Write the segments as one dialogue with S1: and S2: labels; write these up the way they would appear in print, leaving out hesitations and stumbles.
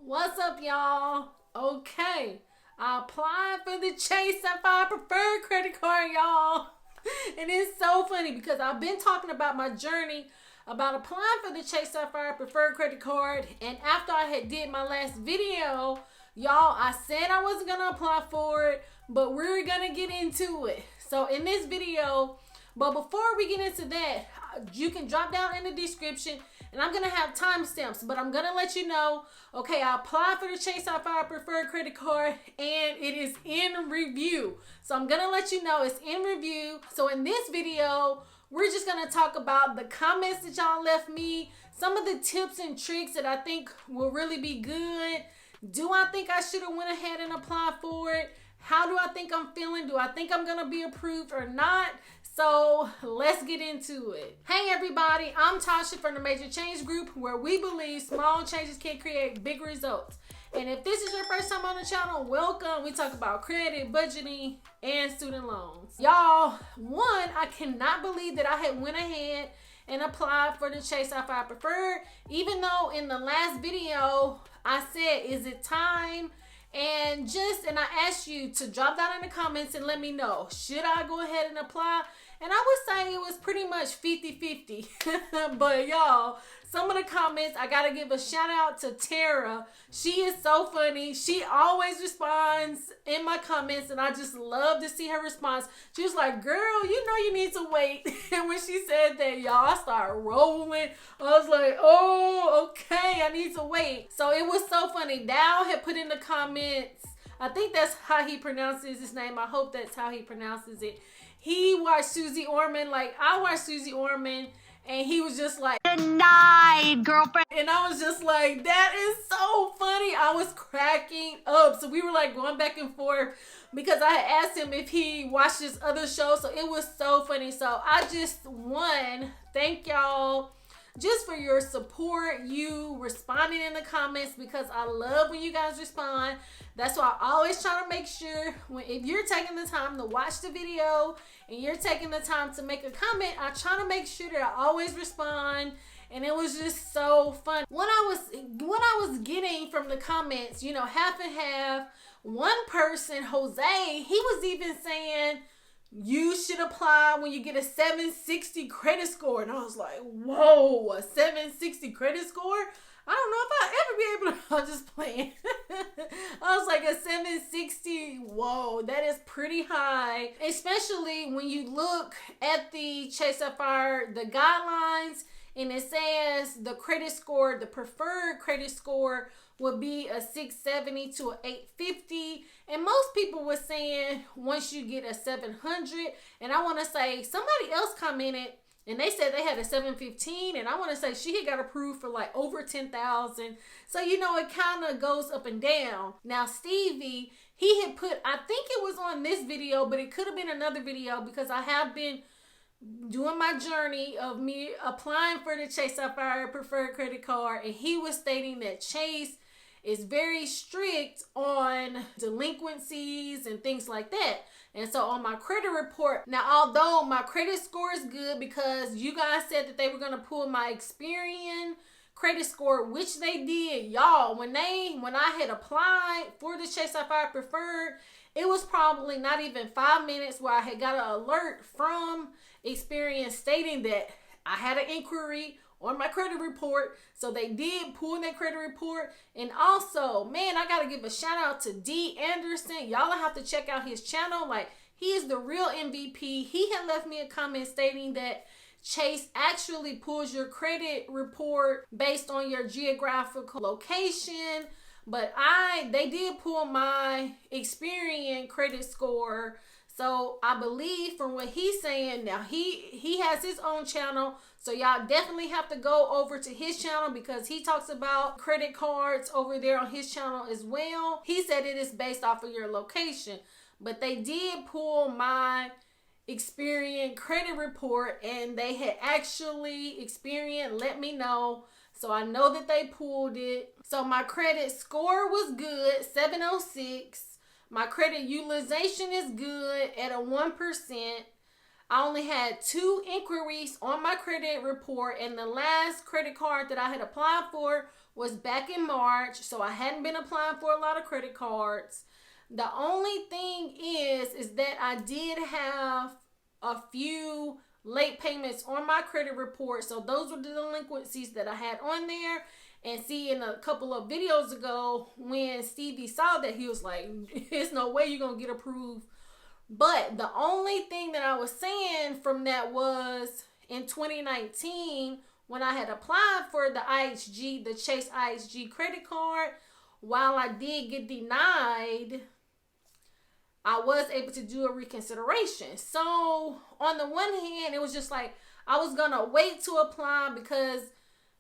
S1: What's up, y'all? Okay, I applied for the Chase Sapphire preferred credit card, y'all. And it's so funny because I've been talking about my journey about applying for the Chase Sapphire preferred credit card. And after I had did my last video, y'all, I said I wasn't gonna apply for it, but we're gonna get into it. So in this video, but before we get into that, you can drop down in the description and I'm going to have timestamps, but I'm going to let you know, okay, I applied for the Chase Sapphire preferred credit card and it is in review. So I'm going to let you know it's in review. So in this video, we're just going to talk about the comments that y'all left me, some of the tips and tricks that I think will really be good. Do I think I should have went ahead and applied for it? How do I think I'm feeling? Do I think I'm going to be approved or not? So let's get into it. Hey everybody, I'm Tasha from the Major Change Group, where we believe small changes can create big results. And if this is your first time on the channel, welcome. We talk about credit, budgeting, and student loans. Y'all, one, I cannot believe that I had went ahead and applied for the Chase Sapphire Preferred, even though in the last video I said, is it time? And I asked you to drop down in the comments and let me know, should I go ahead and apply? And I would say it was pretty much 50-50. But y'all, some of the comments, I gotta give a shout out to Tara. She is so funny. She always responds in my comments and I just love to see her response. She was like, girl, you know you need to wait. And when she said that, y'all, I started rolling. I was like, oh, okay, I need to wait. So it was so funny. Dow had put in the comments, I think that's how he pronounces his name. I hope that's how he pronounces it. He watched Susie Orman, like I watched Susie Orman, and he was just like, denied, girlfriend. And I was just like, that is so funny. I was cracking up. So we were like going back and forth because I had asked him if he watched this other show. So it was so funny. So I just thank y'all just for your support, you responding in the comments, because I love when you guys respond. That's why I always try to make sure if you're taking the time to watch the video and you're taking the time to make a comment, I try to make sure that I always respond. And it was just so fun. What I was getting from the comments, you know, half and half. One person, Jose, he was even saying, you should apply when you get a 760 credit score. And I was like, whoa, a 760 credit score? I don't know if I'll ever be able to, I'm just playing. I was like, a 760, whoa, that is pretty high. Especially when you look at the Chase Sapphire, the guidelines, and it says the credit score, the preferred credit score would be a 670 to a 850. And most people were saying once you get a 700, and I want to say somebody else commented and they said they had a 715, and I want to say she had got approved for like over 10,000. So, you know, it kind of goes up and down. Now, Stevie, he had put, I think it was on this video, but it could have been another video because I have been doing my journey of me applying for the Chase Sapphire preferred credit card, and he was stating that Chase is very strict on delinquencies and things like that. And so on my credit report, now although my credit score is good because you guys said that they were going to pull my Experian credit score, which they did, y'all. When I had applied for the Chase Sapphire preferred, it was probably not even 5 minutes where I had got an alert from Experian stating that I had an inquiry on my credit report. So they did pull that credit report. And also, man, I gotta give a shout out to D Anderson. Y'all have to check out his channel. Like, he is the real MVP. He had left me a comment stating that Chase actually pulls your credit report based on your geographical location. But they did pull my Experian credit score. So I believe from what he's saying, now he has his own channel. So y'all definitely have to go over to his channel because he talks about credit cards over there on his channel as well. He said it is based off of your location. But they did pull my Experian credit report, and they had actually Experian let me know. So I know that they pulled it. So my credit score was good, 706. My credit utilization is good at a 1%. I only had 2 inquiries on my credit report, and the last credit card that I had applied for was back in March, so I hadn't been applying for a lot of credit cards. The only thing is that I did have a few late payments on my credit report. So those were the delinquencies that I had on there. And see, in a couple of videos ago, when Stevie saw that, he was like, there's no way you're going to get approved. But the only thing that I was saying from that was in 2019, when I had applied for the IHG, the Chase IHG credit card, while I did get denied, I was able to do a reconsideration. So on the one hand, it was just like I was going to wait to apply because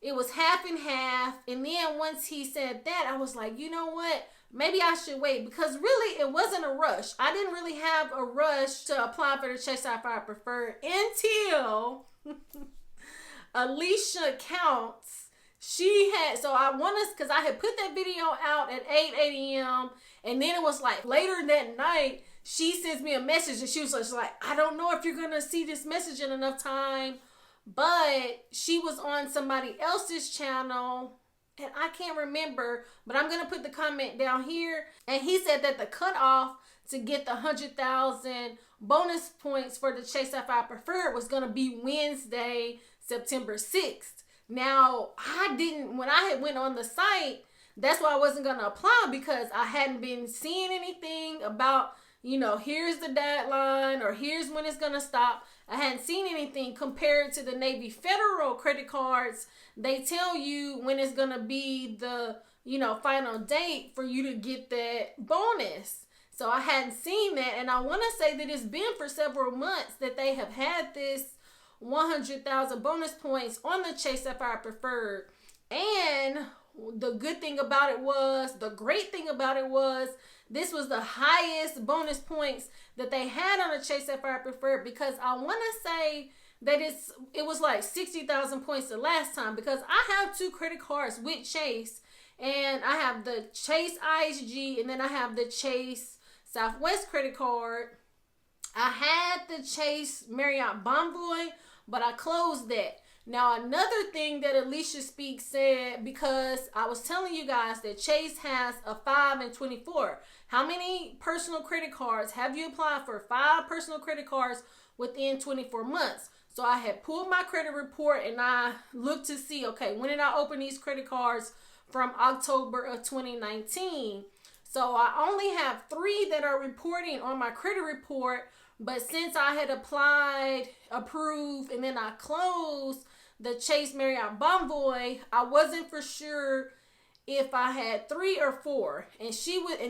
S1: it was half and half. And then once he said that, I was like, you know what? Maybe I should wait, because really it wasn't a rush. I didn't really have a rush to apply for the Chase Sapphire Preferred until Alicia Counts. She had, so I want us, because I had put that video out at 8 a.m. and then it was like later that night, she sends me a message and she was just like, I don't know if you're going to see this message in enough time, but she was on somebody else's channel and I can't remember, but I'm going to put the comment down here. And he said that the cutoff to get the 100,000 bonus points for the Chase Sapphire Preferred was going to be Wednesday, September 6th. Now, when I had went on the site, that's why I wasn't going to apply, because I hadn't been seeing anything about, here's the deadline or here's when it's going to stop. I hadn't seen anything compared to the Navy Federal credit cards. They tell you when it's going to be the, final date for you to get that bonus. So I hadn't seen that. And I want to say that it's been for several months that they have had this 100,000 bonus points on the Chase Sapphire Preferred. And the great thing about it was, this was the highest bonus points that they had on the Chase Sapphire Preferred, because I want to say that it was like 60,000 points the last time, because I have 2 credit cards with Chase, and I have the Chase IHG and then I have the Chase Southwest credit card. I had the Chase Marriott Bonvoy, but I closed that. Now, another thing that Alicia Speaks said, because I was telling you guys that Chase has a 5 and 24. How many personal credit cards have you applied for? 5 personal credit cards within 24 months. So I had pulled my credit report and I looked to see, okay, when did I open these credit cards from October of 2019? So I only have 3 that are reporting on my credit report. But since I had applied, approved, and then I closed the Chase Marriott Bonvoy, I wasn't for sure if I had 3 or 4. And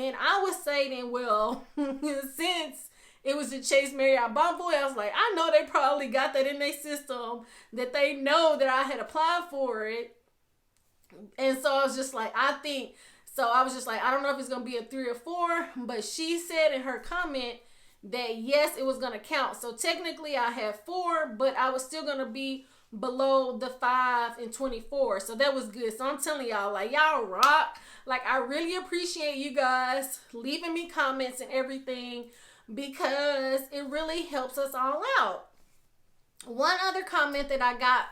S1: then I would say then, well, since it was the Chase Marriott Bonvoy, I was like, I know they probably got that in their system, that they know that I had applied for it. And so I was just like, I don't know if it's going to be a 3 or 4, but she said in her comment that yes, it was going to count. So technically I had 4, but I was still going to be below the 5 and 24. So that was good. So I'm telling y'all, like, y'all rock. Like, I really appreciate you guys leaving me comments and everything, because it really helps us all out. One other comment that I got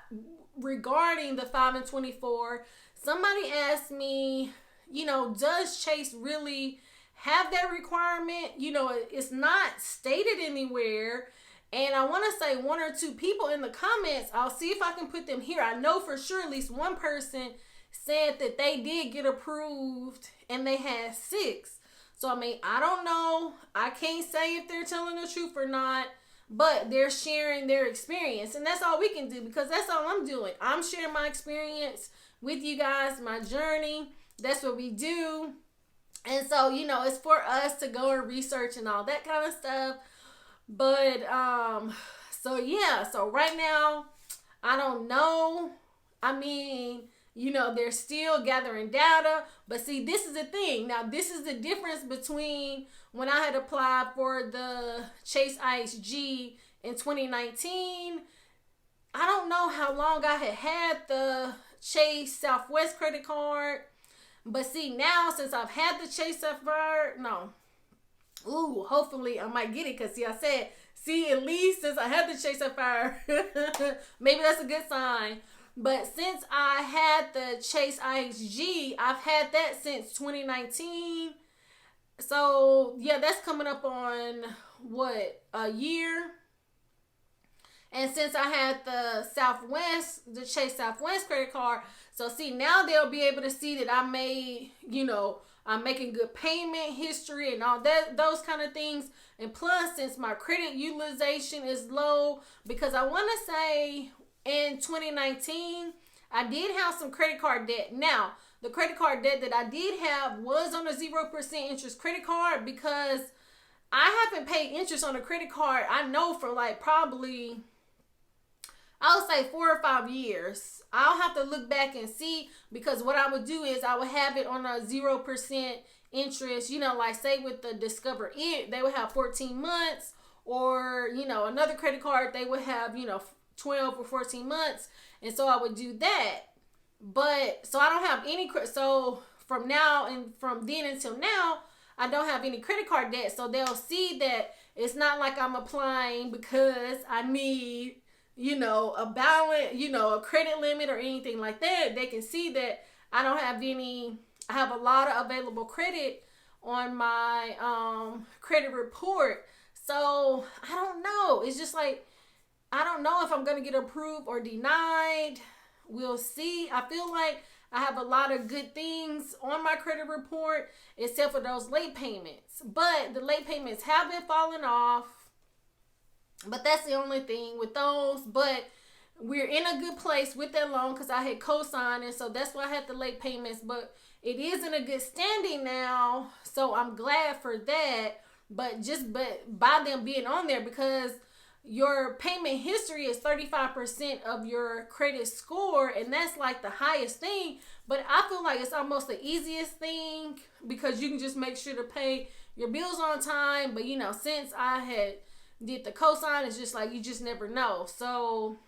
S1: regarding the 5 and 24, somebody asked me, does Chase really have that requirement? It's not stated anywhere. And I want to say 1 or 2 people in the comments, I'll see if I can put them here. I know for sure at least one person said that they did get approved and they had 6. So, I don't know. I can't say if they're telling the truth or not, but they're sharing their experience. And that's all we can do, because that's all I'm doing. I'm sharing my experience with you guys, my journey. That's what we do. And so, it's for us to go and research and all that kind of stuff. But, so right now, I don't know. They're still gathering data. But see, this is the thing. Now, this is the difference between when I had applied for the Chase IHG in 2019. I don't know how long I had the Chase Southwest credit card. But see, now since I've had the Chase Sapphire, hopefully I might get it, because at least since I had the Chase Sapphire, maybe that's a good sign. But since I had the Chase IHG, I've had that since 2019. So yeah, that's coming up on what, a year. And since I had the Chase Southwest credit card, so see, now they'll be able to see that I made, I'm making good payment history and all that, those kind of things. And plus, since my credit utilization is low, because I want to say in 2019, I did have some credit card debt. Now, the credit card debt that I did have was on a 0% interest credit card, because I haven't paid interest on a credit card, I know, for like probably, I would say 4 or 5 years. I'll have to look back and see, because what I would do is I would have it on a 0% interest, like say with the Discover It, they would have 14 months, or, another credit card, they would have, 12 or 14 months. And so I would do that. But so I don't have any, so from then until now, I don't have any credit card debt. So they'll see that it's not like I'm applying because I need, a balance, a credit limit or anything like that. They can see that I don't have any, I have a lot of available credit on my credit report. So I don't know. It's just like, I don't know if I'm going to get approved or denied. We'll see. I feel like I have a lot of good things on my credit report, except for those late payments. But the late payments have been falling off. But that's the only thing with those. But we're in a good place with that loan because I had co-signed, and so that's why I had the late payments. But it is in a good standing now, so I'm glad for that. But by them being on there, because your payment history is 35% of your credit score, and that's like the highest thing. But I feel like it's almost the easiest thing, because you can just make sure to pay your bills on time. But since I had did the cosign, it's just like you just never know. So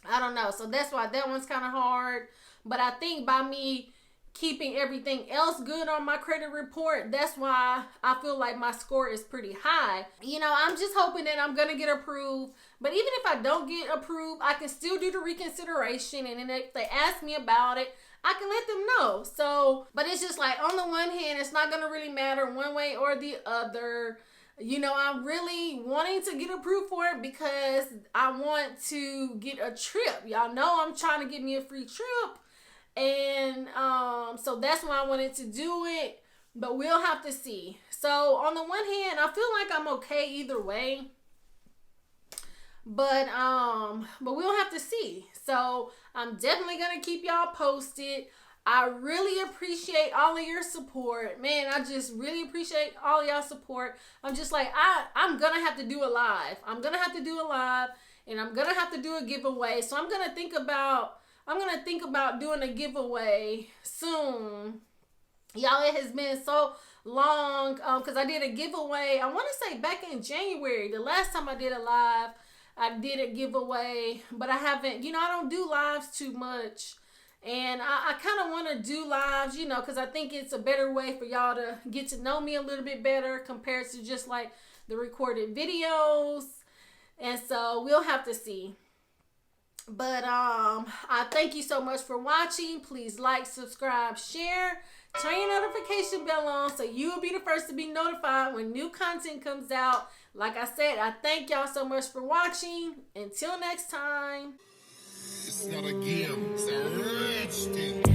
S1: I don't know. So that's why that one's kind of hard. But I think by me keeping everything else good on my credit report, that's why I feel like my score is pretty high. I'm just hoping that I'm gonna get approved. But even if I don't get approved, I can still do the reconsideration, and then if they ask me about it, I can let them know. So, but it's just like, on the one hand, it's not gonna really matter one way or the other. I'm really wanting to get approved for it because I want to get a trip. Y'all know I'm trying to get me a free trip. And so that's why I wanted to do it. But we'll have to see. So on the one hand, I feel like I'm okay either way. But we'll have to see. So I'm definitely gonna keep y'all posted. I really appreciate all of your support. Man, I just really appreciate all of y'all support. I'm just like, I'm gonna have to do a live. I'm gonna have to do a live, and I'm gonna have to do a giveaway. So I'm gonna think about doing a giveaway soon. Y'all, it has been so long because I did a giveaway, I want to say back in January. The last time I did a live, I did a giveaway, but I haven't, I don't do lives too much. And I kind of want to do lives, because I think it's a better way for y'all to get to know me a little bit better compared to just like the recorded videos. And so we'll have to see. But I thank you so much for watching. Please like, subscribe, share, turn your notification bell on so you will be the first to be notified when new content comes out. Like I said, I thank y'all so much for watching. Until next time.
S2: It's not a game, it's a rich thing.